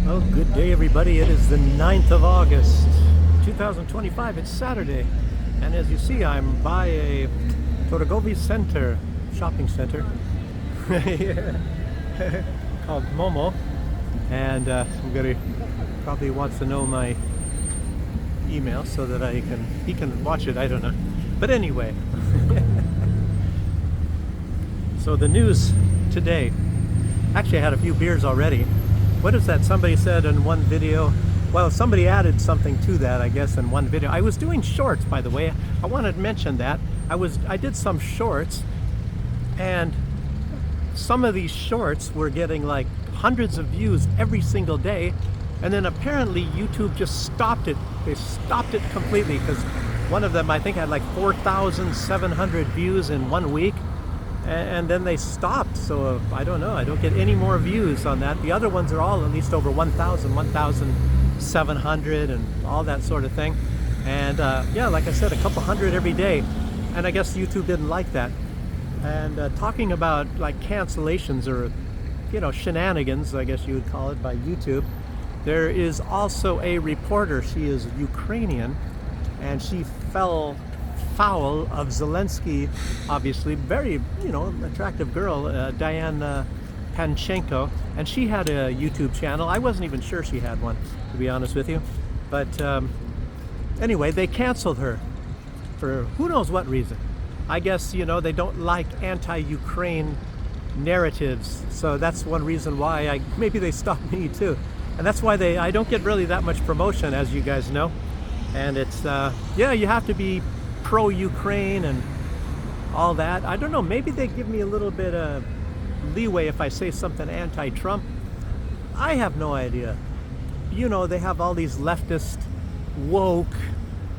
Well, good day, everybody. It is the 9th of August, 2025. It's Saturday. And as you see, I'm by a Torogovi center, shopping center, called Momo. And somebody probably wants to know my email so that he can watch it. I don't know. But anyway, so the news today. Actually, I had a few beers already. What is that somebody said in one video? Well, somebody added something to that, I guess, in one video. I was doing shorts, by the way. I wanted to mention that. I did some shorts, and some of these shorts were getting like hundreds of views every single day, and then apparently YouTube just stopped it. They stopped it completely because one of them, I think, had like 4,700 views in 1 week. And then they stopped, so I don't know. I don't get any more views on that. The other ones are all at least over 1,000, 1,700, and all that sort of thing. And yeah, like I said, a couple hundred every day. And I guess YouTube didn't like that. And talking about like cancellations or, you know, shenanigans, I guess you would call it, by YouTube. There is also a reporter. She is Ukrainian, and she fell foul of Zelensky, obviously, very, you know, attractive girl, Diane Panchenko, and she had a YouTube channel. I wasn't even sure she had one, to be honest with you. But anyway, they canceled her for who knows what reason. I guess, you know, they don't like anti-Ukraine narratives, so that's one reason why maybe they stopped me too. And that's why I don't get really that much promotion, as you guys know. And it's, yeah, you have to be pro-Ukraine and all that. I don't know, maybe they give me a little bit of leeway if I say something anti-Trump. I have no idea. You know, they have all these leftist, woke,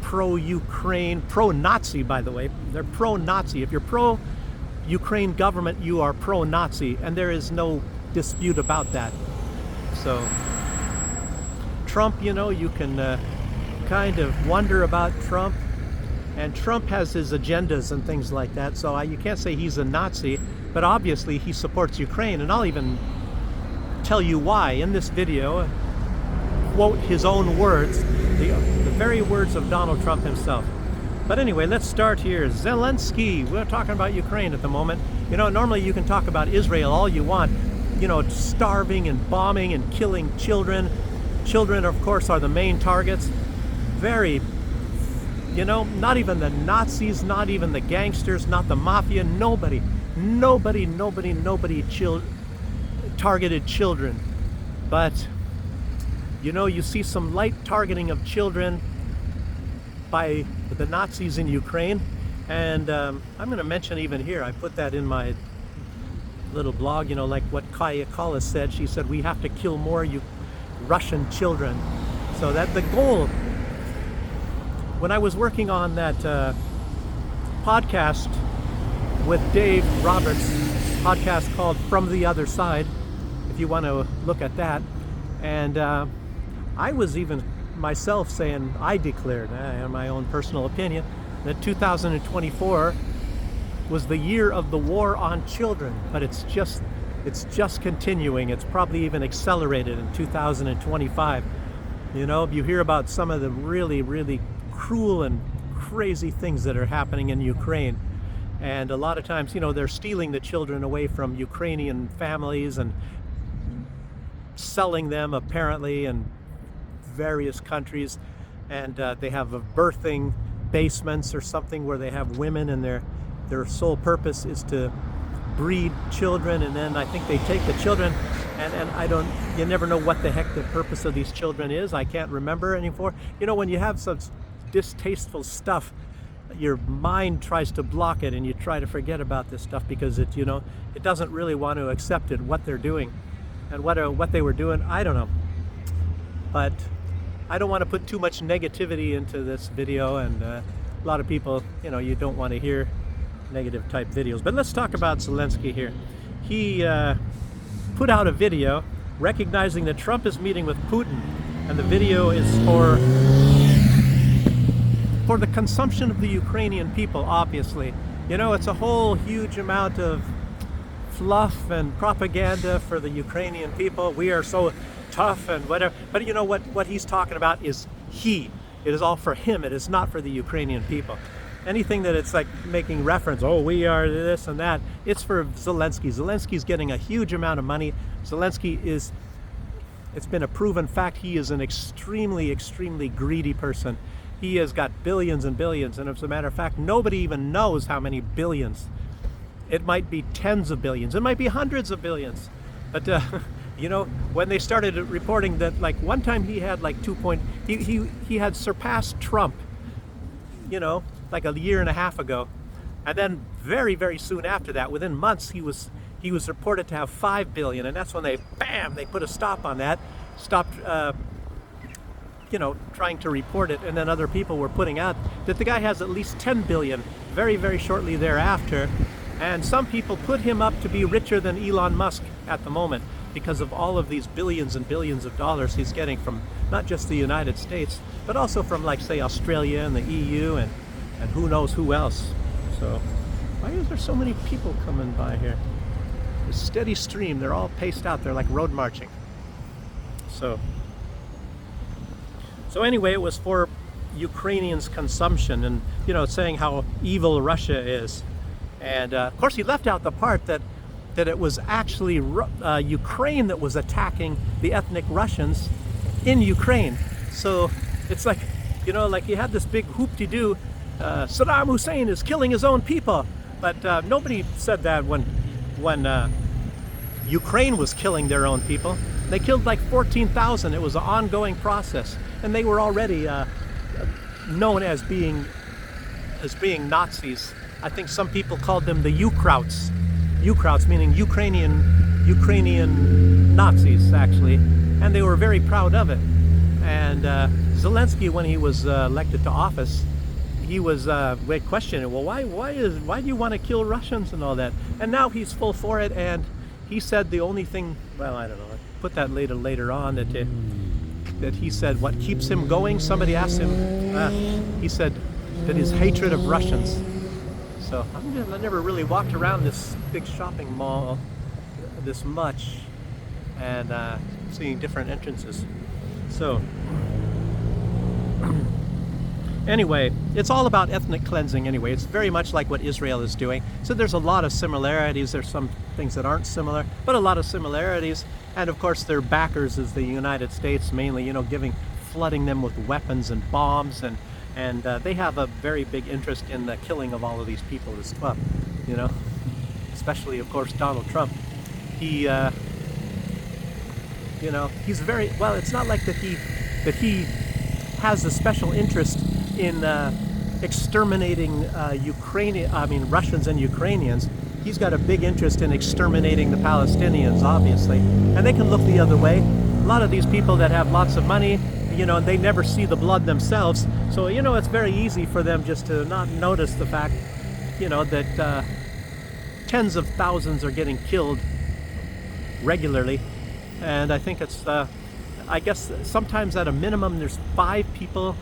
pro-Ukraine, pro-Nazi, by the way. They're pro-Nazi. If you're pro-Ukraine government, you are pro-Nazi, and there is no dispute about that. So Trump, you know, you can kind of wonder about Trump. And Trump has his agendas and things like that, so you can't say he's a Nazi, but obviously he supports Ukraine, and I'll even tell you why in this video. Quote his own words, the very words of Donald Trump himself. But anyway, let's start here. Zelensky, we're talking about Ukraine at the moment. You know, normally you can talk about Israel all you want, you know, starving and bombing and killing children. Children, of course, are the main targets. Very, you know, not even the Nazis, not even the gangsters, not the mafia, nobody targeted children. But, you know, you see some light targeting of children by the Nazis in Ukraine. And I'm going to mention even here, I put that in my little blog, you know, like what Kaya Kallas said. She said, we have to kill more Russian children. So that the goal. When I was working on that podcast with Dave Roberts, podcast called From the Other Side, if you want to look at that, and I was even myself saying, I declared, in my own personal opinion, that 2024 was the year of the war on children, but it's just continuing. It's probably even accelerated in 2025. You know, you hear about some of the really, really cruel and crazy things that are happening in Ukraine, and a lot of times, you know, they're stealing the children away from Ukrainian families and selling them apparently in various countries, and they have a birthing basements or something where they have women, and their sole purpose is to breed children, and then I think they take the children and you never know what the heck the purpose of these children is. I can't remember anymore. You know, when you have such distasteful stuff, your mind tries to block it, and you try to forget about this stuff because it, you know, it doesn't really want to accept it, what they're doing, and what they were doing. I don't know, but I don't want to put too much negativity into this video, and a lot of people, you know, you don't want to hear negative type videos. But let's talk about Zelensky here. He put out a video recognizing that Trump is meeting with Putin, and the video is for the consumption of the Ukrainian people, obviously. You know, it's a whole huge amount of fluff and propaganda for the Ukrainian people. We are so tough and whatever. But you know what he's talking about is he. It is all for him. It is not for the Ukrainian people. Anything that it's like making reference, oh, we are this and that, it's for Zelensky. Zelensky's getting a huge amount of money. Zelensky is, it's been a proven fact, he is an extremely, extremely greedy person. He has got billions and billions, and as a matter of fact, nobody even knows how many billions. It might be tens of billions, it might be hundreds of billions. But you know, when they started reporting that, like one time he had like he had surpassed Trump, you know, like a year and a half ago, and then very, very soon after that, within months, he was reported to have 5 billion, and that's when they put a stop on that, stopped you know, trying to report it, and then other people were putting out that the guy has at least 10 billion very, very shortly thereafter. And some people put him up to be richer than Elon Musk at the moment because of all of these billions and billions of dollars he's getting from not just the United States, but also from, like, say, Australia and the EU and who knows who else. So why is there so many people coming by here? A steady stream. They're all paced out. They're like road marching. So anyway, it was for Ukrainians' consumption, and, you know, saying how evil Russia is. And of course, he left out the part that it was actually Ukraine that was attacking the ethnic Russians in Ukraine. So it's like, you know, like you had this big hoop-de-doo, Saddam Hussein is killing his own people. But nobody said that when Ukraine was killing their own people. They killed like 14,000. It was an ongoing process. And they were already known as being Nazis. I think some people called them the Ukrauts. Ukrauts meaning Ukrainian Nazis, actually. And they were very proud of it. And Zelensky, when he was elected to office, he was questioning, well, why do you want to kill Russians and all that? And now he's full for it. And he said the only thing, well, I don't know, I'll put that later on, that he said what keeps him going. Somebody asked him, he said that his hatred of Russians. So I never really walked around this big shopping mall this much and seeing different entrances. So anyway, it's all about ethnic cleansing anyway. It's very much like what Israel is doing. So there's a lot of similarities. There's some things that aren't similar, but a lot of similarities. And of course, their backers is the United States, mainly, you know, flooding them with weapons and bombs, and they have a very big interest in the killing of all of these people as well, you know, especially, of course, Donald Trump. He, you know, he's very, well, it's not like that he has a special interest in exterminating Russians and Ukrainians. He's got a big interest in exterminating the Palestinians, obviously, and they can look the other way. A lot of these people that have lots of money, you know, they never see the blood themselves. So, you know, it's very easy for them just to not notice the fact, you know, that tens of thousands are getting killed regularly. And I think it's, I guess sometimes at a minimum, there's 5 people,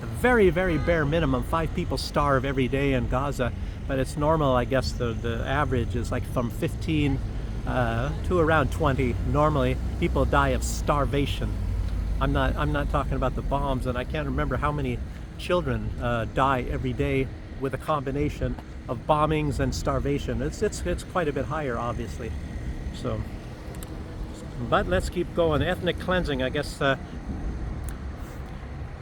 a very, very bare minimum, 5 people starve every day in Gaza. But it's normal, I guess the average is like from 15 to around 20. Normally, people die of starvation. I'm not talking about the bombs, and I can't remember how many children die every day with a combination of bombings and starvation. It's quite a bit higher, obviously. So, but let's keep going. Ethnic cleansing, I guess.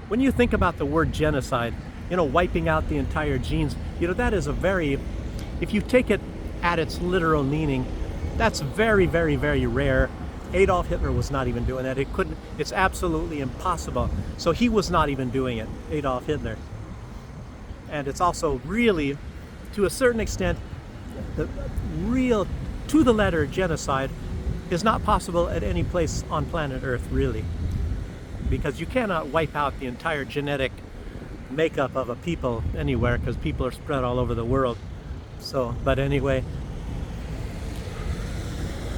When you think about the word genocide, you know, wiping out the entire genes, you know, that is a very, if you take it at its literal meaning, that's very, very, very rare. Adolf Hitler was not even doing that. It's absolutely impossible. So he was not even doing it, Adolf Hitler. And it's also really, to a certain extent, the real, to the letter genocide is not possible at any place on planet Earth, really. Because you cannot wipe out the entire genetic makeup of a people anywhere, because people are spread all over the world. So, but anyway,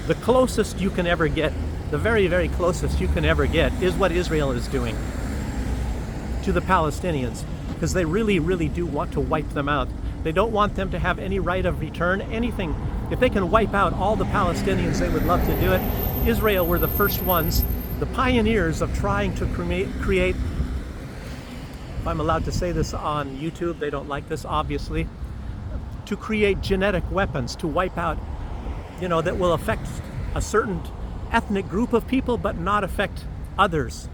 the closest you can ever get, the very, very closest you can ever get, is what Israel is doing to the Palestinians, because they really, really do want to wipe them out. They don't want them to have any right of return, anything. If they can wipe out all the Palestinians, they would love to do it. Israel were the first ones the pioneers of trying to create, if I'm allowed to say this on YouTube, they don't like this obviously, to create genetic weapons to wipe out, that will affect a certain ethnic group of people but not affect others.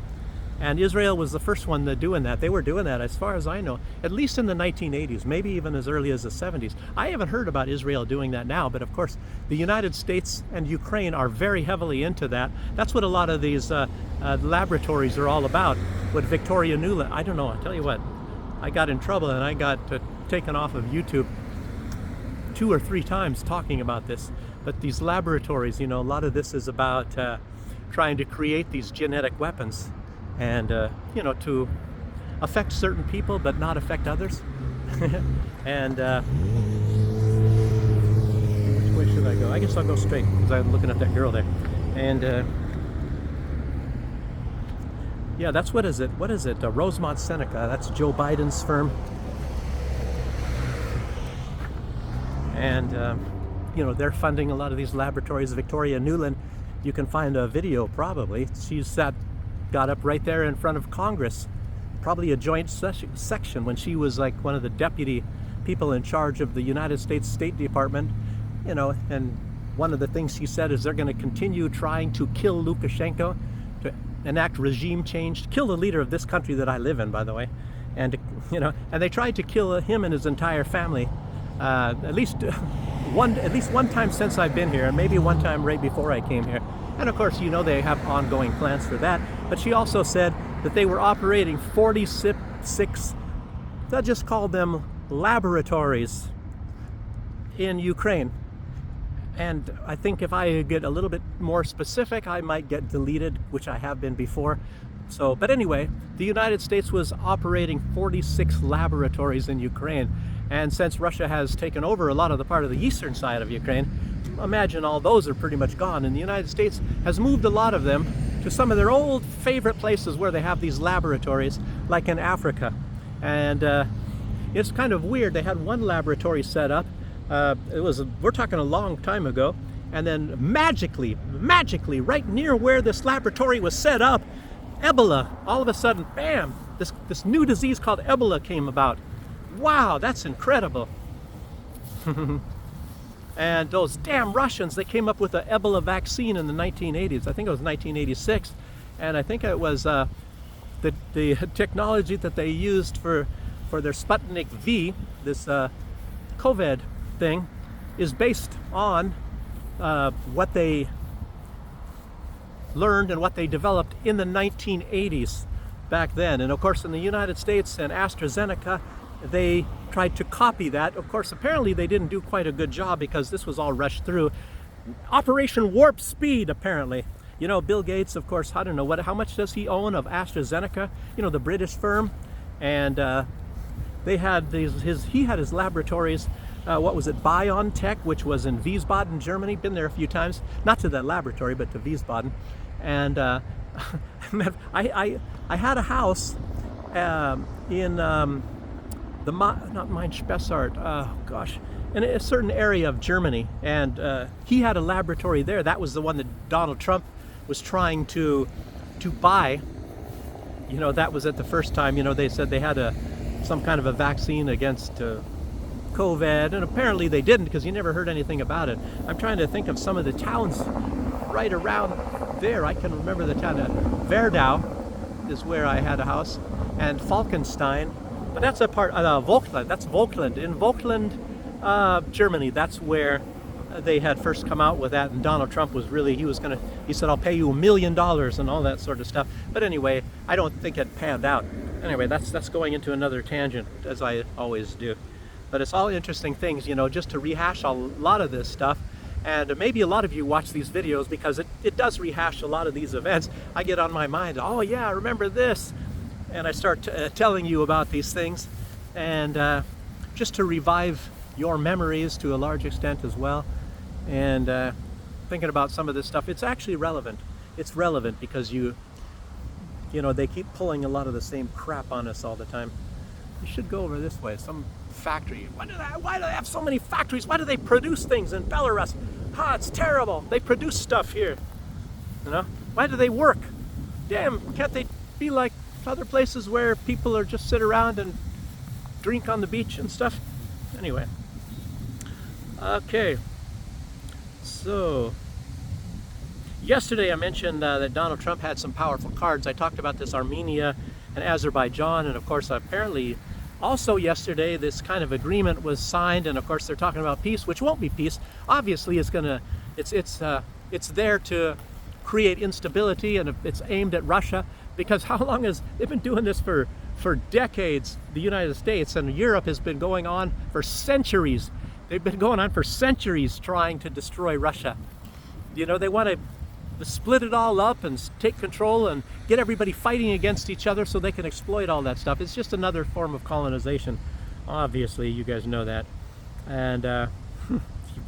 And Israel was the first one doing that. They were doing that, as far as I know, at least in the 1980s, maybe even as early as the 70s. I haven't heard about Israel doing that now, but of course the United States and Ukraine are very heavily into that. That's what a lot of these laboratories are all about. What Victoria Nuland, I don't know, I'll tell you what, I got in trouble and I got taken off of YouTube 2 or 3 times talking about this. But these laboratories, a lot of this is about trying to create these genetic weapons and to affect certain people but not affect others. And which way should I go? I guess I'll go straight because I'm looking at that girl there. And yeah, that's what is it? Rosemont Seneca. That's Joe Biden's firm. And they're funding a lot of these laboratories. Victoria Nuland, you can find a video probably. Got up right there in front of Congress, probably a joint section when she was like one of the deputy people in charge of the United States State Department, and one of the things she said is they're going to continue trying to kill Lukashenko, to enact regime change, kill the leader of this country that I live in, by the way, and and they tried to kill him and his entire family, at least one time since I've been here, and maybe one time right before I came here. And of course, they have ongoing plans for that. But she also said that they were operating 46, they'll just call them laboratories in Ukraine. And I think if I get a little bit more specific, I might get deleted, which I have been before. But anyway, the United States was operating 46 laboratories in Ukraine. And since Russia has taken over a lot of the part of the eastern side of Ukraine, imagine all those are pretty much gone. And the United States has moved a lot of them to some of their old favorite places where they have these laboratories, like in Africa. And it's kind of weird. They had one laboratory set up. We're talking a long time ago. And then magically, right near where this laboratory was set up, Ebola, all of a sudden, bam, this new disease called Ebola came about. Wow, that's incredible. And those damn Russians, they came up with the Ebola vaccine in the 1980s. I think it was 1986. And I think it was the technology that they used for their Sputnik V, this COVID thing, is based on what they learned and what they developed in the 1980s back then. And of course, in the United States and AstraZeneca, they tried to copy that. Of course, apparently they didn't do quite a good job because this was all rushed through. Operation Warp Speed, apparently. Bill Gates, of course, I don't know, how much does he own of AstraZeneca? The British firm. And they had he had his laboratories, what was it, BioNTech, which was in Wiesbaden, Germany. Been there a few times, not to that laboratory, but to Wiesbaden. And I had a house in not Main Spessart, in a certain area of Germany, and he had a laboratory there. That was the one that Donald Trump was trying to buy. That was at the first time. They said they had some kind of a vaccine against COVID, and apparently they didn't, because you never heard anything about it. I'm trying to think of some of the towns right around there. I can remember the town. Werdau is where I had a house, and Falkenstein. But that's a part of Vogtland. That's Vogtland. In Vogtland, Germany, that's where they had first come out with that. And Donald Trump was he said, I'll pay you $1 million and all that sort of stuff. But anyway, I don't think it panned out. Anyway, that's going into another tangent, as I always do. But it's all interesting things, just to rehash a lot of this stuff. And maybe a lot of you watch these videos because it does rehash a lot of these events. I get on my mind, oh yeah, I remember this. And I start telling you about these things, and just to revive your memories to a large extent as well, and thinking about some of this stuff. It's actually relevant. It's relevant because they keep pulling a lot of the same crap on us all the time. You should go over this way, some factory. Why do they have so many factories? Why do they produce things in Belarus? It's terrible. They produce stuff here. Why do they work? damn, can't they be like other places where people are just sit around and drink on the beach and stuff? Anyway. Okay. So, yesterday I mentioned that Donald Trump had some powerful cards. I talked about this Armenia and Azerbaijan, and of course apparently also yesterday this kind of agreement was signed, and of course they're talking about peace, which won't be peace. Obviously it's there to create instability, and it's aimed at Russia, because how long has they've been doing this for decades? The United States and Europe has been going on for centuries. They've been going on for centuries trying to destroy Russia. You know, they want to split it all up and take control and get everybody fighting against each other so they can exploit all that stuff. It's just another form of colonization. Obviously, you guys know that. And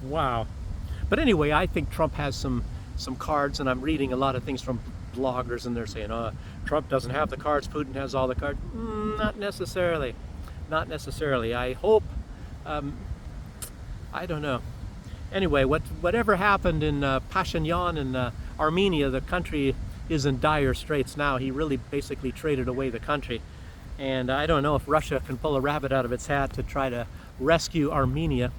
wow. But anyway, I think Trump has some cards, and I'm reading a lot of things from bloggers, and they're saying, Trump doesn't have the cards, Putin has all the cards. Not necessarily. Not necessarily. I hope, I don't know. Anyway, whatever happened in Pashinyan in Armenia, the country is in dire straits now. He really basically traded away the country. And I don't know if Russia can pull a rabbit out of its hat to try to rescue Armenia.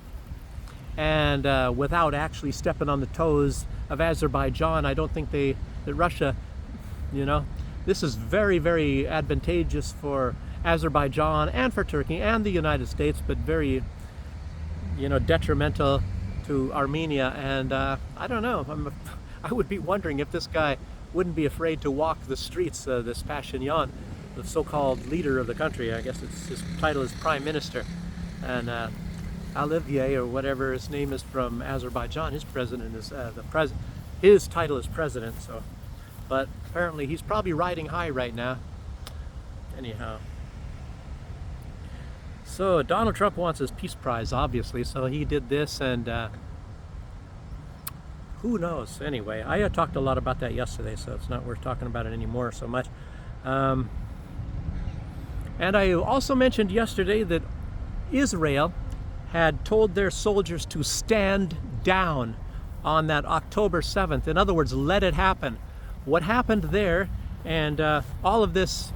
And without actually stepping on the toes of Azerbaijan, I don't think that Russia, you know, this is very, very advantageous for Azerbaijan and for Turkey and the United States, but very, you know, detrimental to Armenia. And I don't know, I would be wondering if this guy wouldn't be afraid to walk the streets, this Pashinyan, the so-called leader of the country. I guess his title is Prime Minister. And Aliyev, or whatever his name is, from Azerbaijan, his president is his title is president. So, but apparently he's probably riding high right now. Anyhow, so Donald Trump wants his peace prize, obviously. So he did this, and who knows? Anyway, I talked a lot about that yesterday, so it's not worth talking about it anymore so much. And I also mentioned yesterday that Israel had told their soldiers to stand down on that October 7th. In other words, let it happen. What happened there, and all of these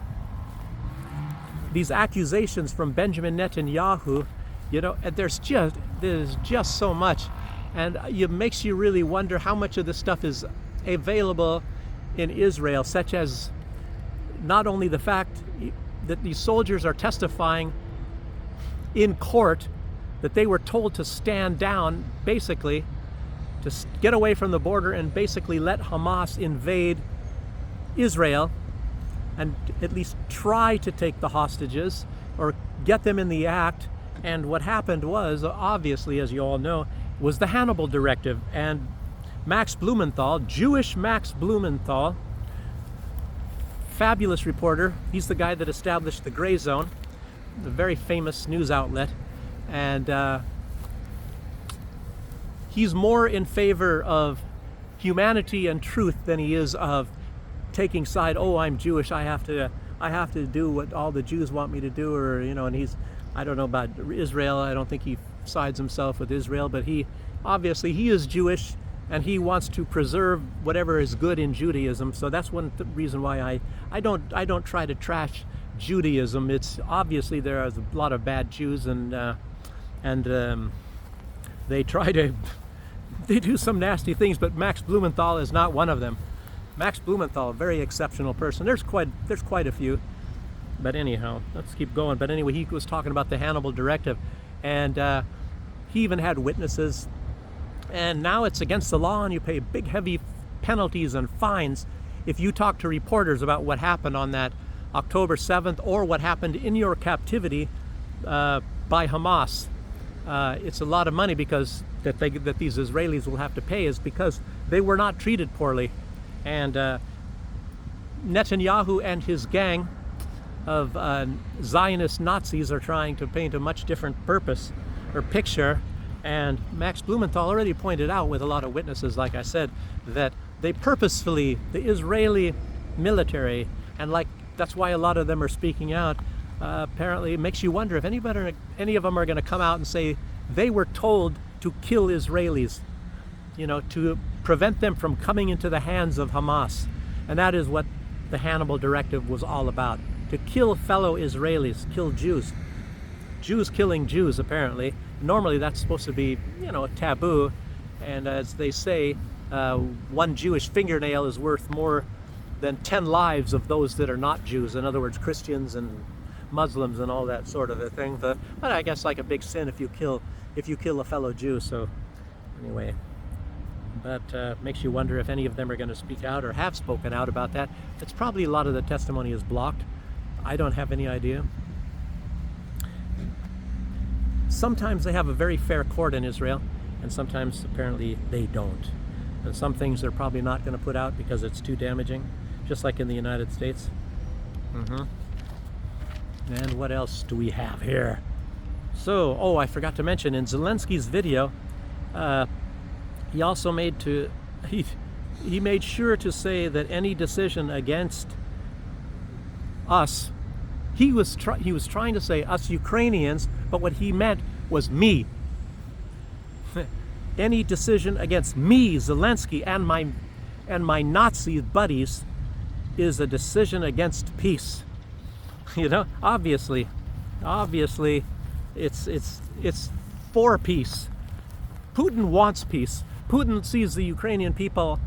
accusations from Benjamin Netanyahu, you know, there's just so much, and it makes you really wonder how much of this stuff is available in Israel, such as not only the fact that these soldiers are testifying in court that they were told to stand down, basically to get away from the border and basically let Hamas invade Israel and at least try to take the hostages or get them in the act. And what happened was, obviously, as you all know, was the Hannibal Directive. And Max Blumenthal, Jewish Max Blumenthal, fabulous reporter, he's the guy that established the Gray Zone, a very famous news outlet. And he's more in favor of humanity and truth than he is of taking side. Oh, I'm Jewish, I have to do what all the Jews want me to do, or, you know. And he's, I don't know about Israel, I don't think he sides himself with Israel, but he is Jewish, and he wants to preserve whatever is good in Judaism. So that's one reason why I don't try to trash Judaism. It's obviously there are a lot of bad Jews, and they do some nasty things, but Max Blumenthal is not one of them. Max Blumenthal, a very exceptional person. There's quite a few, but anyhow, let's keep going. But anyway, he was talking about the Hannibal Directive, and he even had witnesses. And now it's against the law, and you pay big, heavy penalties and fines if you talk to reporters about what happened on that October 7th or what happened in your captivity by Hamas. It's a lot of money because that these Israelis will have to pay is because they were not treated poorly. And Netanyahu and his gang of Zionist Nazis are trying to paint a much different purpose or picture. And Max Blumenthal already pointed out, with a lot of witnesses, like I said, that they purposefully, the Israeli military, and that's why a lot of them are speaking out. Apparently, it makes you wonder if any of them are going to come out and say they were told to kill Israelis, you know, to prevent them from coming into the hands of Hamas. And that is what the Hannibal Directive was all about. To kill fellow Israelis, kill Jews. Jews killing Jews, apparently. Normally that's supposed to be, you know, taboo. And as they say, one Jewish fingernail is worth more than 10 lives of those that are not Jews. In other words, Christians and Muslims and all that sort of a thing. But I guess like a big sin if you kill a fellow Jew. So anyway, but makes you wonder if any of them are going to speak out or have spoken out about that. It's probably a lot of the testimony is blocked. I don't have any idea. Sometimes they have a very fair court in Israel, and sometimes apparently they don't. And some things they're probably not going to put out because it's too damaging, just like in the United States. And what else do we have here? So, oh, I forgot to mention, in Zelensky's video, he also he made sure to say that any decision against us, he was trying to say us Ukrainians, but what he meant was me. Any decision against me, Zelensky, and my Nazi buddies is a decision against peace. You know, obviously it's for peace. Putin wants peace. Putin sees the Ukrainian people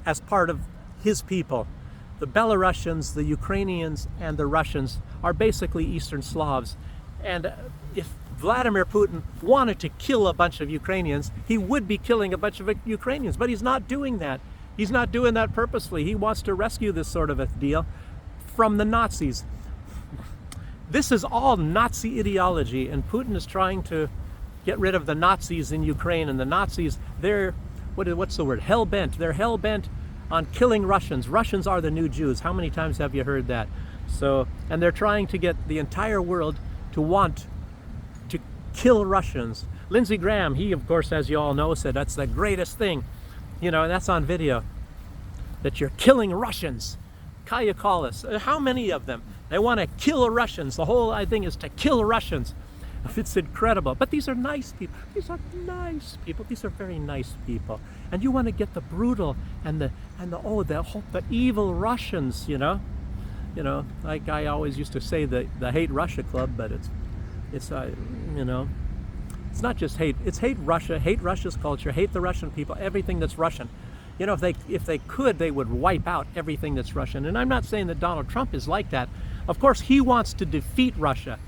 as part of his people. The Belarusians, the Ukrainians, and the Russians are basically Eastern Slavs. And if Vladimir Putin wanted to kill a bunch of Ukrainians, he would be killing a bunch of Ukrainians, but he's not doing that. He's not doing that purposely. He wants to rescue this sort of a deal from the Nazis. This is all Nazi ideology, and Putin is trying to get rid of the Nazis in Ukraine. And the Nazis, they're, what's the word? Hell-bent. They're hell-bent on killing Russians. Russians are the new Jews. How many times have you heard that? So, and they're trying to get the entire world to want to kill Russians. Lindsey Graham, he, of course, as you all know, said that's the greatest thing. You know, and that's on video, that you're killing Russians. Kaya Kallas, how many of them? They want to kill Russians. The whole thing is to kill Russians. It's incredible. But these are nice people. These are nice people. These are very nice people. And you want to get the brutal and the evil Russians, you know. You know, like I always used to say, the Hate Russia Club, but it's you know, it's not just hate. It's hate Russia, hate Russia's culture, hate the Russian people, everything that's Russian. You know, if they could, they would wipe out everything that's Russian. And I'm not saying that Donald Trump is like that. Of course, he wants to defeat Russia.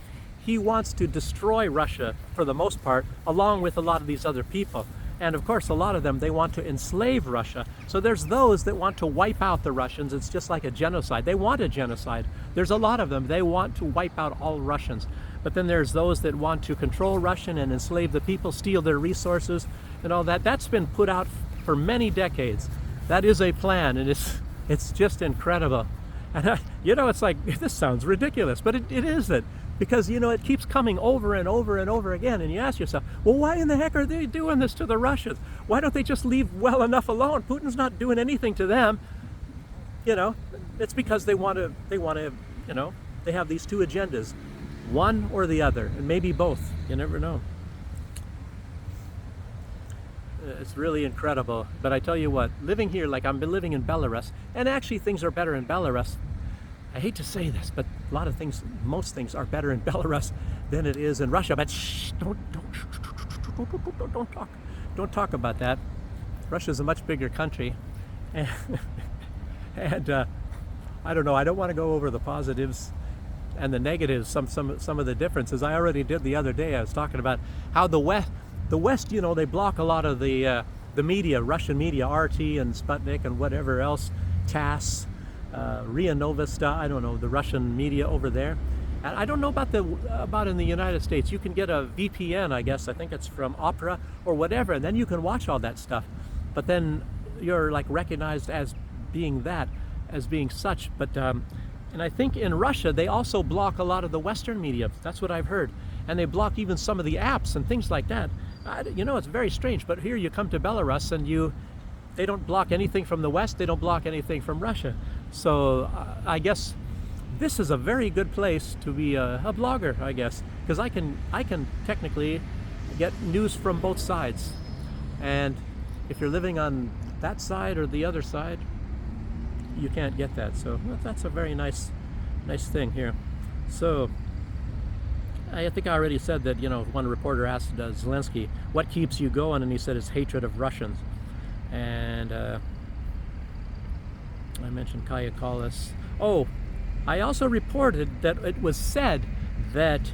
He wants to destroy Russia for the most part, along with a lot of these other people. And of course, a lot of them, they want to enslave Russia. So there's those that want to wipe out the Russians. It's just like a genocide. They want a genocide. There's a lot of them. They want to wipe out all Russians. But then there's those that want to control Russian and enslave the people, steal their resources and all that. That's been put out for many decades. That is a plan, and it's just incredible. And you know, it's like, this sounds ridiculous, but it isn't. Because, you know, it keeps coming over and over and over again, and you ask yourself, well, why in the heck are they doing this to the Russians? Why don't they just leave well enough alone? Putin's not doing anything to them. You know, it's because they want to, you know, they have these two agendas, one or the other, and maybe both. You never know. It's really incredible. But I tell you what, living here, like I've been living in Belarus, and actually things are better in Belarus. I hate to say this, but a lot of things, most things are better in Belarus than it is in Russia. But shh, don't talk about that. Russia's a much bigger country, and I don't know. I don't want to go over the positives and the negatives. Some of the differences I already did the other day. I was talking about how the West, you know, they block a lot of the media, Russian media, RT and Sputnik and whatever else, TASS. RIA Novista, I don't know, the Russian media over there. And I don't know about in the United States. You can get a VPN, I guess. I think it's from Opera or whatever, and then you can watch all that stuff. But then you're like recognized as being that, as being such. But and I think in Russia they also block a lot of the Western media. That's what I've heard, and they block even some of the apps and things like that. You know, it's very strange. But here you come to Belarus and they don't block anything from the West. They don't block anything from Russia. So I guess this is a very good place to be a blogger, I guess, because I can technically get news from both sides. And if you're living on that side or the other side, you can't get that. So that's a very nice thing here. So I think I already said that, one reporter asked Zelensky, what keeps you going? And he said it's hatred of Russians. And I mentioned Kaya Kallas. Oh, I also reported that it was said that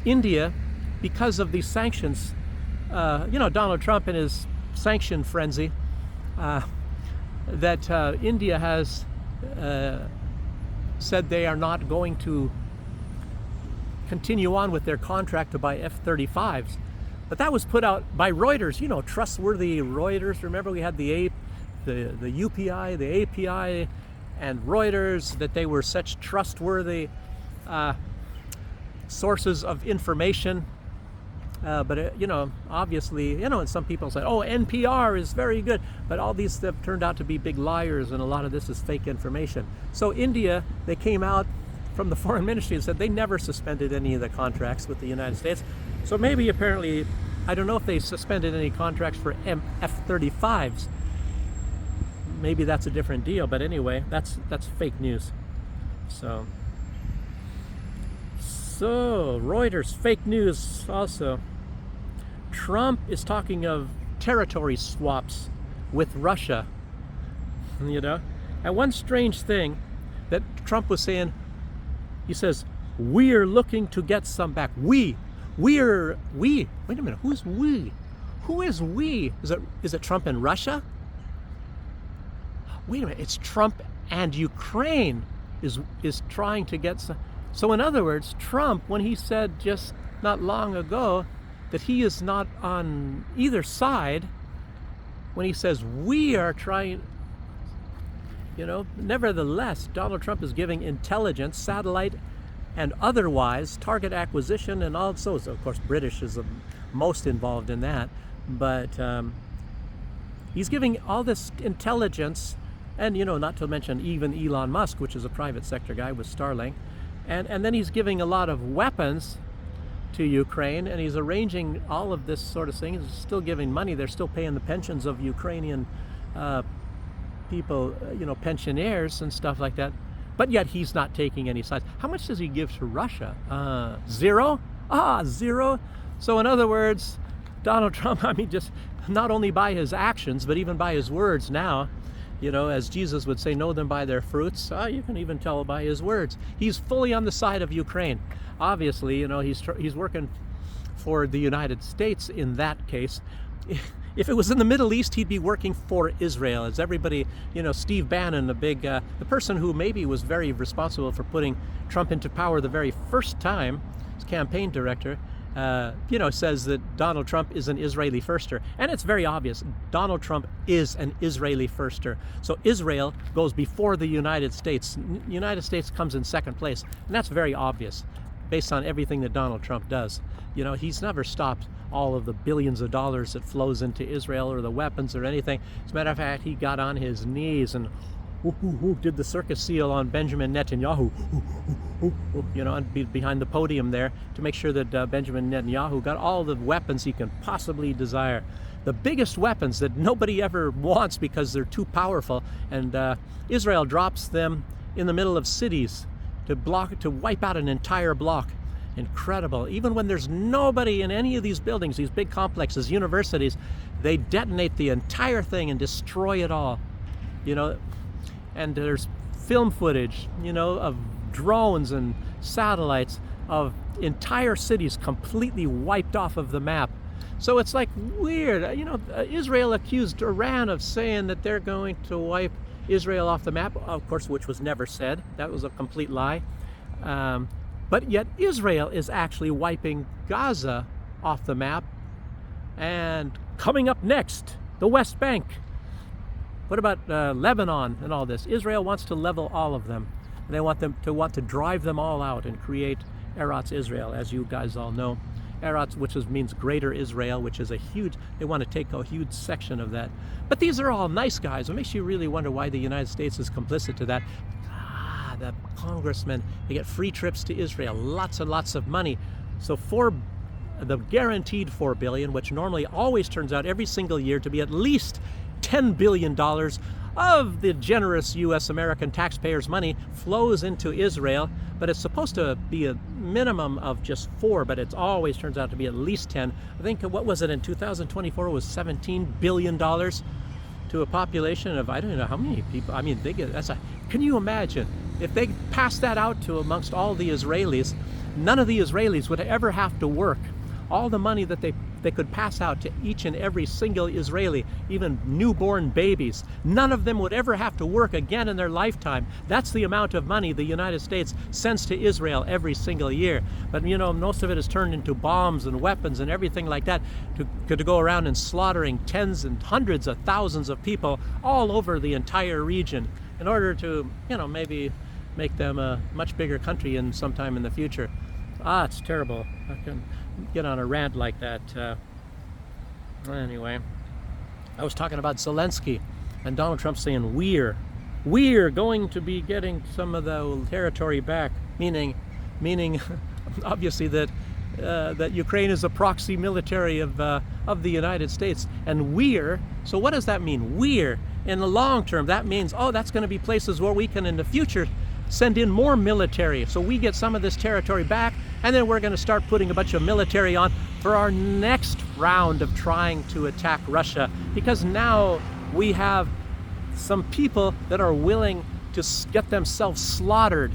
India, because of these sanctions, Donald Trump and his sanction frenzy, that India has said they are not going to continue on with their contract to buy F-35s. But that was put out by Reuters, trustworthy Reuters. Remember, we had the UPI, the API, and Reuters, that they were such trustworthy sources of information. But obviously, and some people say, oh, NPR is very good. But all these have turned out to be big liars, and a lot of this is fake information. So India, they came out from the foreign ministry and said they never suspended any of the contracts with the United States. So maybe, apparently, I don't know if they suspended any contracts for F-35s. Maybe that's a different deal. But anyway, that's fake news. So Reuters, fake news also. Trump is talking of territory swaps with Russia. And one strange thing that Trump was saying, he says, we're looking to get some back. We. Wait a minute, who's we? Who is we? Is it Trump and Russia? Wait a minute, it's Trump and Ukraine is trying to get some. So in other words, Trump, when he said just not long ago that he is not on either side, when he says we are trying, nevertheless, Donald Trump is giving intelligence, satellite and otherwise, target acquisition, and also, of course, British is the most involved in that, but he's giving all this intelligence, and not to mention even Elon Musk, which is a private sector guy with Starlink, and then he's giving a lot of weapons to Ukraine, and he's arranging all of this sort of thing. He's still giving money. They're still paying the pensions of Ukrainian people, pensioners and stuff like that. But yet he's not taking any sides. How much does he give to Russia? Zero? Zero. So in other words, Donald Trump, just not only by his actions, but even by his words now, as Jesus would say, know them by their fruits. You can even tell by his words. He's fully on the side of Ukraine. Obviously, he's working for the United States in that case. If it was in the Middle East, he'd be working for Israel. As everybody, Steve Bannon, the person who maybe was very responsible for putting Trump into power the very first time, his campaign director, says that Donald Trump is an Israeli firster. And it's very obvious. Donald Trump is an Israeli firster. So Israel goes before the United States. United States comes in second place. And that's very obvious based on everything that Donald Trump does. He's never stopped all of the billions of dollars that flows into Israel or the weapons or anything. As a matter of fact, he got on his knees and did the circus seal on Benjamin Netanyahu, behind the podium there to make sure that Benjamin Netanyahu got all the weapons he can possibly desire. The biggest weapons that nobody ever wants because they're too powerful, and Israel drops them in the middle of cities to wipe out an entire block. Incredible. Even when there's nobody in any of these buildings, these big complexes, universities, they detonate the entire thing and destroy it all. And there's film footage, of drones and satellites of entire cities completely wiped off of the map. So it's like weird. Israel accused Iran of saying that they're going to wipe Israel off the map, of course, which was never said. That was a complete lie. But yet Israel is actually wiping Gaza off the map. And coming up next, the West Bank. What about Lebanon and all this? Israel wants to level all of them. They want to drive them all out and create Eretz Israel, as you guys all know. Eretz, which means Greater Israel, which is they want to take a huge section of that. But these are all nice guys. It makes you really wonder why the United States is complicit to that. The congressmen, they get free trips to Israel, lots and lots of money. So the guaranteed $4 billion, which normally always turns out every single year to be at least $10 billion of the generous U.S. American taxpayers' money flows into Israel, but it's supposed to be a minimum of just 4, but it always turns out to be at least 10. I think, what was it in 2024? It was $17 billion to a population of, I don't know how many people. I mean, can you imagine if they passed that out to amongst all the Israelis? None of the Israelis would ever have to work. All the money that they could pass out to each and every single Israeli, even newborn babies, none of them would ever have to work again in their lifetime. That's the amount of money the United States sends to Israel every single year. But you know, most of it is turned into bombs and weapons and everything like that to go around and slaughtering tens and hundreds of thousands of people all over the entire region in order to, you know, maybe make them a much bigger country in sometime in the future. It's terrible. I can get on a rant like that. Anyway, I was talking about Zelensky and Donald Trump saying we're going to be getting some of the territory back, meaning obviously that Ukraine is a proxy military of the United States, and so what does that mean? In the long term, that means, that's going to be places where we can in the future send in more military, so we get some of this territory back, and then we're going to start putting a bunch of military on for our next round of trying to attack Russia, because now we have some people that are willing to get themselves slaughtered,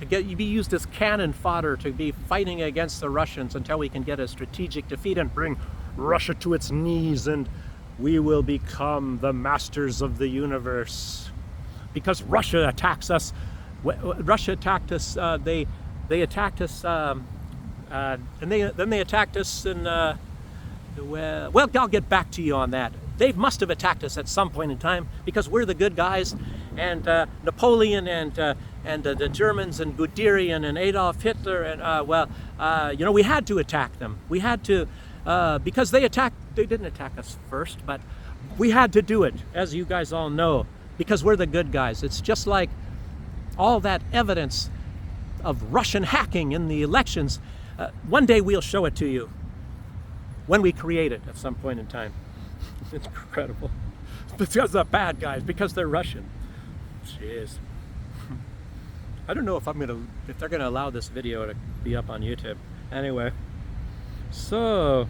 to be used as cannon fodder, to be fighting against the Russians until we can get a strategic defeat and bring Russia to its knees, and we will become the masters of the universe. Because Russia attacks us. Russia attacked us. They attacked us, and then they attacked us. And well, I'll get back to you on that. They must have attacked us at some point in time because we're the good guys, and Napoleon and the Germans and Guderian and Adolf Hitler and we had to attack them. We had to because they didn't attack us first, but we had to do it, as you guys all know, because we're the good guys. It's just like all that evidence of Russian hacking in the elections. One day we'll show it to you when we create it at some point in time. It's incredible. Because they're bad guys, because they're Russian. Jeez. I don't know if they're gonna allow this video to be up on YouTube. Anyway, so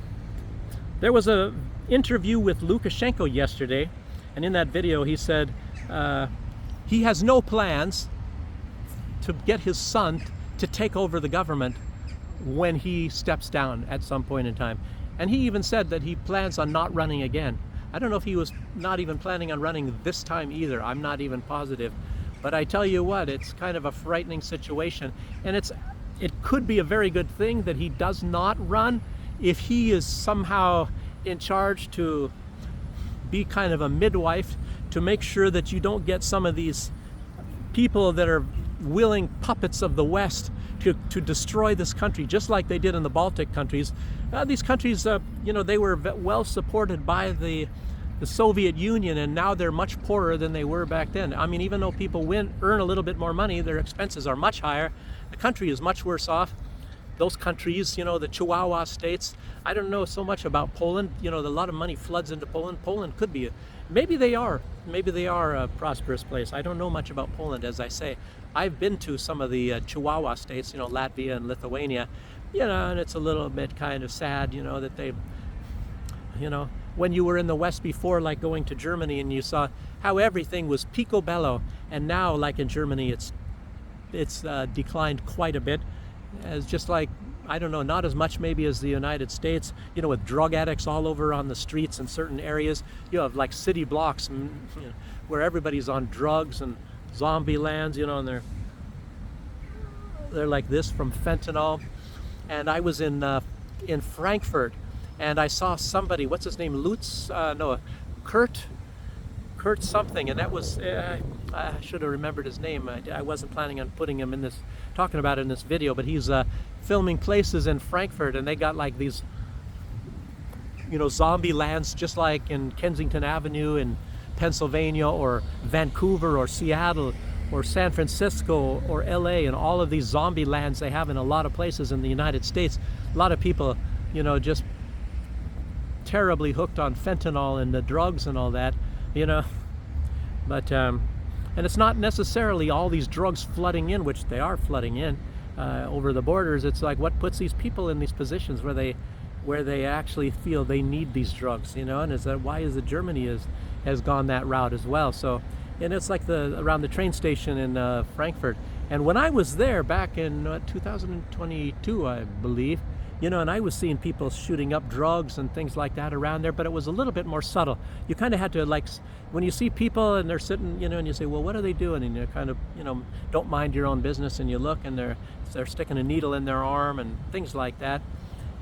there was a interview with Lukashenko yesterday, and in that video he said he has no plans to get his son to take over the government when he steps down at some point in time. And he even said that he plans on not running again. I don't know if he was not even planning on running this time either. I'm not even positive. But I tell you what, it's kind of a frightening situation. And it could be a very good thing that he does not run if he is somehow in charge to be kind of a midwife to make sure that you don't get some of these people that are willing puppets of the West to destroy this country, just like they did in the Baltic countries. These countries, they were well supported by the Soviet Union, and now they're much poorer than they were back then. I mean, even though people earn a little bit more money, their expenses are much higher. The country is much worse off. Those countries, the Chihuahua states, I don't know so much about Poland. A lot of money floods into Poland. Poland could be, maybe they are a prosperous place. I don't know much about Poland, as I say. I've been to some of the Chihuahua states, Latvia and Lithuania, and it's a little bit kind of sad, that they, when you were in the West before, like going to Germany, and you saw how everything was picobello, and now, like in Germany, it's declined quite a bit. As just like, I don't know, not as much maybe as the United States, with drug addicts all over on the streets in certain areas. You have like city blocks where everybody's on drugs and zombie lands, and they're like this from fentanyl. And I was in Frankfurt, and I saw somebody, what's his name, Kurt something, and that was, I should have remembered his name. I wasn't planning on putting him talking about it in this video, but he's filming places in Frankfurt, and they got like these, zombie lands, just like in Kensington Avenue in Pennsylvania, or Vancouver, or Seattle, or San Francisco, or LA, and all of these zombie lands they have in a lot of places in the United States. A lot of people, just terribly hooked on fentanyl and the drugs and all that, But and it's not necessarily all these drugs flooding in, which they are flooding in over the borders. It's like what puts these people in these positions where they actually feel they need these drugs, you know. And is that why is it Germany has gone that route as well? So, and it's like around the train station in Frankfurt. And when I was there back in 2022, I believe, you know, and I was seeing people shooting up drugs and things like that around there, but it was a little bit more subtle. You kind of had to, like, when you see people and they're sitting, you know, and you say, well, what are they doing? And you kind of, you know, don't mind your own business, and you look and they're sticking a needle in their arm and things like that.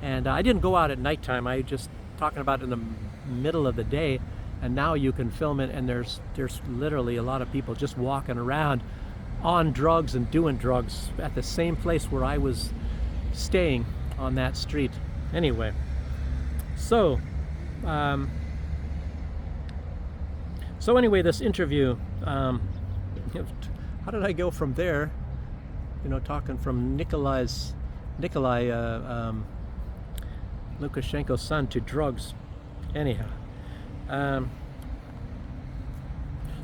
And I didn't go out at nighttime. I just talking about in the middle of the day, and now you can film it, and there's literally a lot of people just walking around on drugs and doing drugs at the same place where I was staying on that street. Anyway, so anyway, this interview, how did I go from there, you know, talking from Nikolai Lukashenko's son to drugs. Anyhow,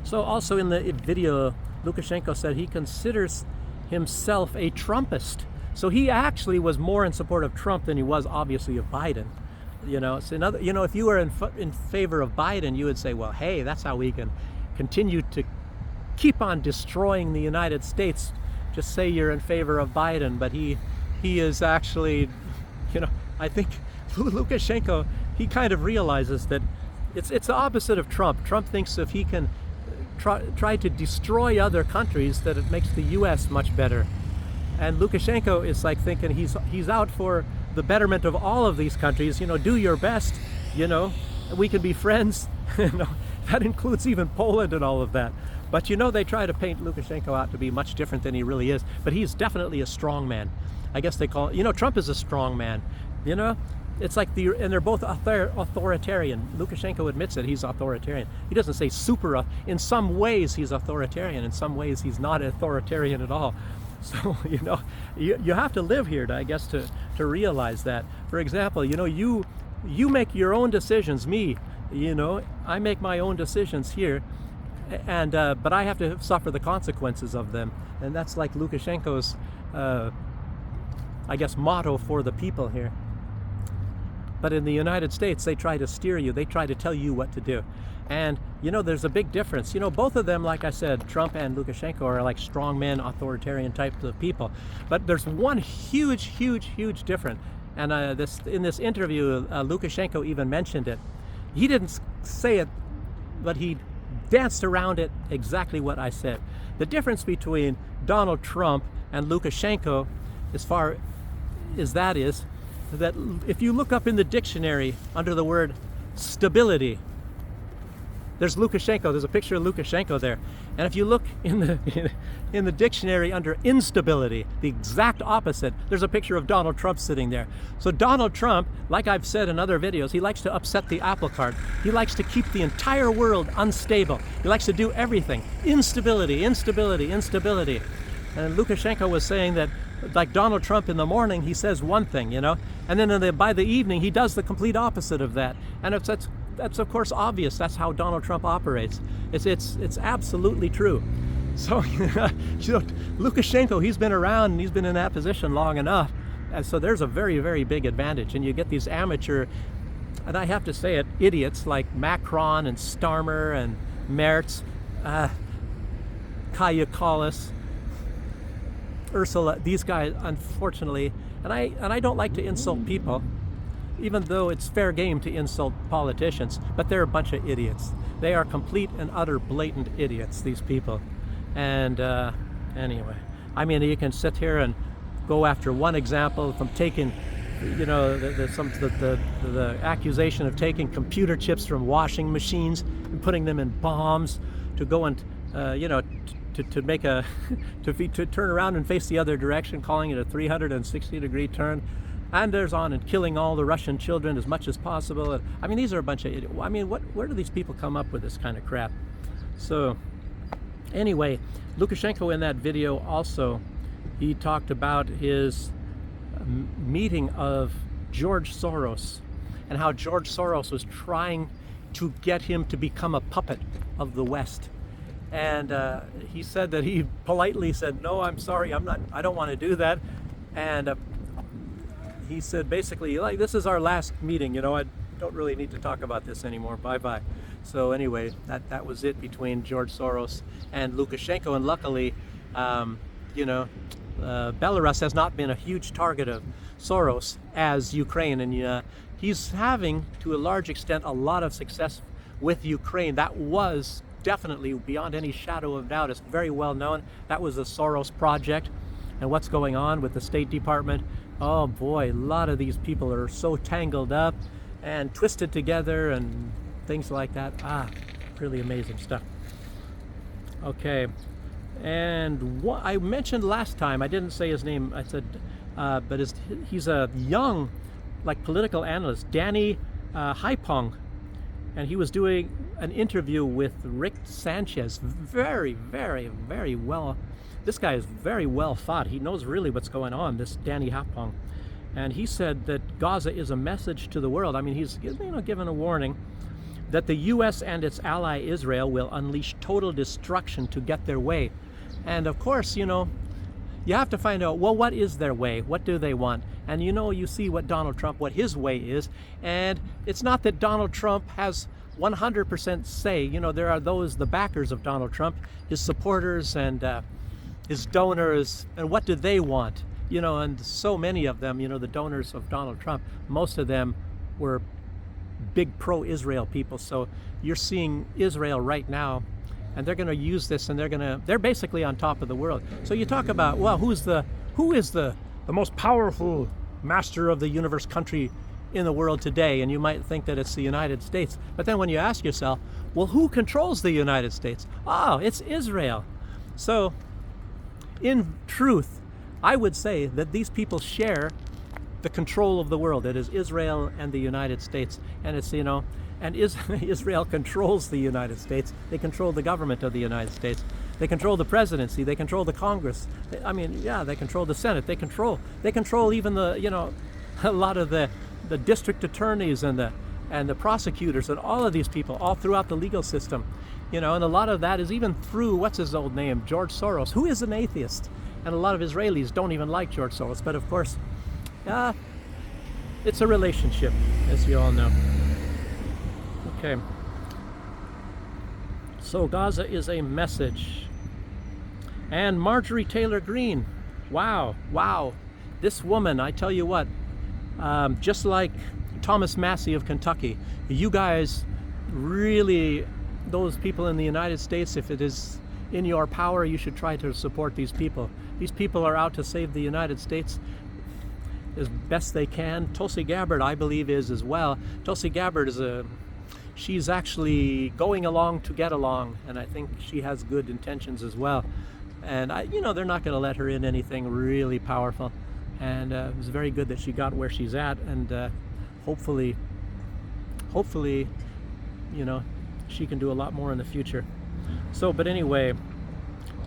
so also in the video, Lukashenko said he considers himself a Trumpist. So he actually was more in support of Trump than he was, obviously, of Biden. You know, so you know, if you were in favor of Biden, you would say, well, hey, that's how we can continue to keep on destroying the United States. Just say you're in favor of Biden. But he is actually, you know, I think Lukashenko, he kind of realizes that it's the opposite of Trump. Trump thinks if he can try to destroy other countries, that it makes the U.S. much better. And Lukashenko is like thinking he's out for the betterment of all of these countries. You know, do your best. You know, we can be friends. You know, that includes even Poland and all of that. But you know, they try to paint Lukashenko out to be much different than he really is. But he's definitely a strong man. I guess they call it. You know, Trump is a strong man. You know, it's like and they're both authoritarian. Lukashenko admits that he's authoritarian. He doesn't say super. In some ways, he's authoritarian. In some ways, he's not authoritarian at all. So, you know, you have to live here, I guess, to realize that. For example, you know, you make your own decisions. Me, you know, I make my own decisions here, and but I have to suffer the consequences of them. And that's like Lukashenko's, I guess, motto for the people here. But in the United States, they try to steer you. They try to tell you what to do. And, you know, there's a big difference. You know, both of them, like I said, Trump and Lukashenko are like strongmen, authoritarian types of people. But there's one huge, huge, huge difference. And in this interview, Lukashenko even mentioned it. He didn't say it, but he danced around it exactly what I said. The difference between Donald Trump and Lukashenko, as far as that is, that if you look up in the dictionary under the word stability, there's Lukashenko. There's a picture of Lukashenko there. And if you look in the dictionary under instability, the exact opposite, there's a picture of Donald Trump sitting there. So Donald Trump, like I've said in other videos, he likes to upset the apple cart. He likes to keep the entire world unstable. He likes to do everything. Instability, instability, instability. And Lukashenko was saying that, like Donald Trump in the morning, he says one thing, you know, and then by the evening, he does the complete opposite of that. And that's of course obvious. That's how Donald Trump operates. It's absolutely true. So, you know, Lukashenko, he's been around and he's been in that position long enough. And so there's a very, very big advantage. And you get these amateur, and I have to say it, idiots like Macron and Starmer and Merz, Kaya Kallas, Ursula, these guys, unfortunately, and I don't like to insult people, even though it's fair game to insult politicians, but they're a bunch of idiots. They are complete and utter blatant idiots, these people. And anyway, I mean, you can sit here and go after one example from taking, you know, the accusation of taking computer chips from washing machines and putting them in bombs, to go and, you know, to make a to turn around and face the other direction, calling it a 360-degree turn, and there's on and killing all the Russian children as much as possible. And, I mean, these are a bunch of idiots. I mean, where do these people come up with this kind of crap? So anyway, Lukashenko in that video also, he talked about his meeting of George Soros and how George Soros was trying to get him to become a puppet of the West. And he said that he politely said, no, I'm sorry, I don't want to do that. And he said basically, like, this is our last meeting, I don't really need to talk about this anymore, bye-bye. So anyway, that was it between George Soros and Lukashenko. And luckily, Belarus has not been a huge target of Soros as Ukraine. And he's having, to a large extent, a lot of success with Ukraine. That was definitely, beyond any shadow of doubt, it's very well known. That was a Soros project. And what's going on with the State Department? Oh boy, a lot of these people are so tangled up and twisted together and things like that. Really amazing stuff. Okay, and what I mentioned last time, I didn't say his name, I said, but he's a young, like, political analyst, Danny Haipong, and he was doing an interview with Rick Sanchez. Very, very, very well. This guy is very well thought. He knows really what's going on, this Danny Haipong. And he said that Gaza is a message to the world. I mean, he's given a warning that the U.S. and its ally Israel will unleash total destruction to get their way. And of course, you have to find out, well, what is their way? What do they want? And you see what Donald Trump, what his way is. And it's not that Donald Trump has 100% say. There are those, the backers of Donald Trump, his supporters and his donors, and what do they want? And so many of them, the donors of Donald Trump, most of them were big pro-Israel people. So you're seeing Israel right now, and they're going to use this, and they're basically on top of the world. So you talk about, well, who is the most powerful master of the universe country in the world today? And you might think that it's the United States. But then when you ask yourself, well, who controls the United States? Oh, it's Israel. So in truth, I would say that these people share the control of the world. It is Israel and the United States. And it's, and Israel controls the United States. They control the government of the United States. They control the presidency. They control the Congress. They control the Senate. They control even the, a lot of the district attorneys and the prosecutors and all of these people all throughout the legal system. And a lot of that is even through, what's his old name, George Soros, who is an atheist. And a lot of Israelis don't even like George Soros. But of course, it's a relationship, as you all know. Okay. So Gaza is a message. And Marjorie Taylor Greene, wow. This woman, I tell you what, just like Thomas Massey of Kentucky, you guys really, those people in the United States, if it is in your power, you should try to support these people. These people are out to save the United States as best they can. Tulsi Gabbard, I believe, is as well. Tulsi Gabbard she's actually going along to get along, and I think she has good intentions as well. And they're not going to let her in anything really powerful. And it was very good that she got where she's at, and hopefully, she can do a lot more in the future. So, but anyway,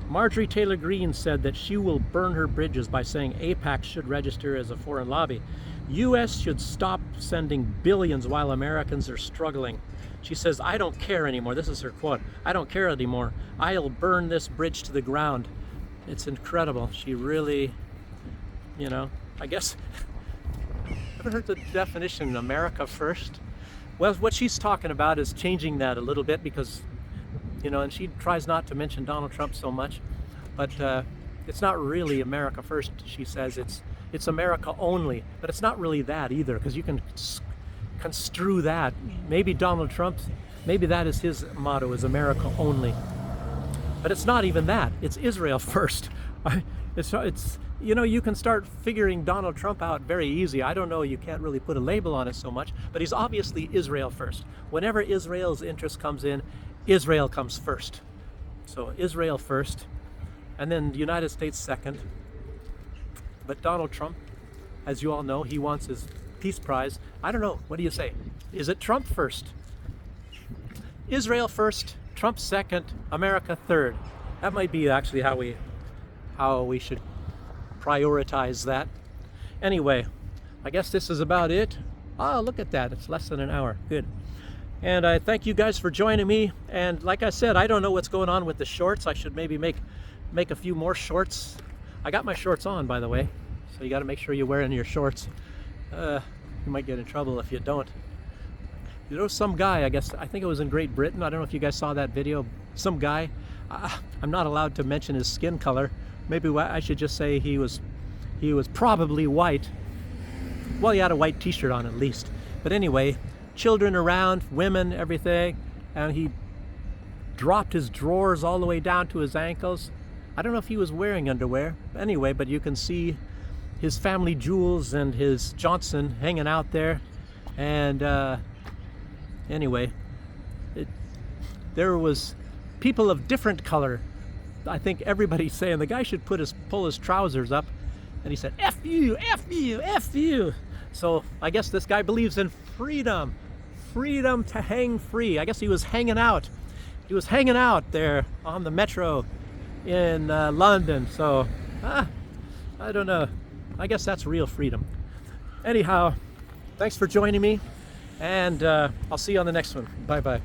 Marjorie Taylor Greene said that she will burn her bridges by saying AIPAC should register as a foreign lobby. U.S. should stop sending billions while Americans are struggling. She says, I don't care anymore. This is her quote. I don't care anymore. I'll burn this bridge to the ground. It's incredible. She really, I guess, ever heard the definition, America first? Well, what she's talking about is changing that a little bit because, and she tries not to mention Donald Trump so much, but it's not really America first, she says. It's America only, but it's not really that either, because you can construe that. Maybe Donald Trump's, maybe that is his motto, is America only. But it's not even that. It's Israel first. It's you can start figuring Donald Trump out very easy. I don't know, you can't really put a label on it so much, but he's obviously Israel first. Whenever Israel's interest comes in, Israel comes first. So Israel first, and then the United States second. But Donald Trump, as you all know, he wants his Peace Prize. I don't know, what do you say? Is it Trump first? Israel first, Trump second, America third. That might be actually how we should prioritize that. Anyway, I guess this is about it. Oh, look at that, it's less than an hour. Good. And I thank you guys for joining me. And like I said, I don't know what's going on with the shorts. I should maybe make a few more shorts. I got my shorts on, by the way, so you got to make sure you're wearing your shorts. You might get in trouble if you don't. You know, some guy, I think it was in Great Britain. I don't know if you guys saw that video. Some guy, I'm not allowed to mention his skin color. Maybe I should just say he was probably white. Well, he had a white t-shirt on at least. But anyway, children around, women, everything, and he dropped his drawers all the way down to his ankles. I don't know if he was wearing underwear. Anyway, but you can see his family jewels and his Johnson hanging out there. And anyway, there was people of different color. I think everybody's saying the guy should pull his trousers up, and he said, "F you, F you, F you." So I guess this guy believes in freedom, freedom to hang free. I guess he was hanging out. He was hanging out there on the metro in London. So I don't know. I guess that's real freedom. Anyhow, thanks for joining me, and I'll see you on the next one. Bye bye.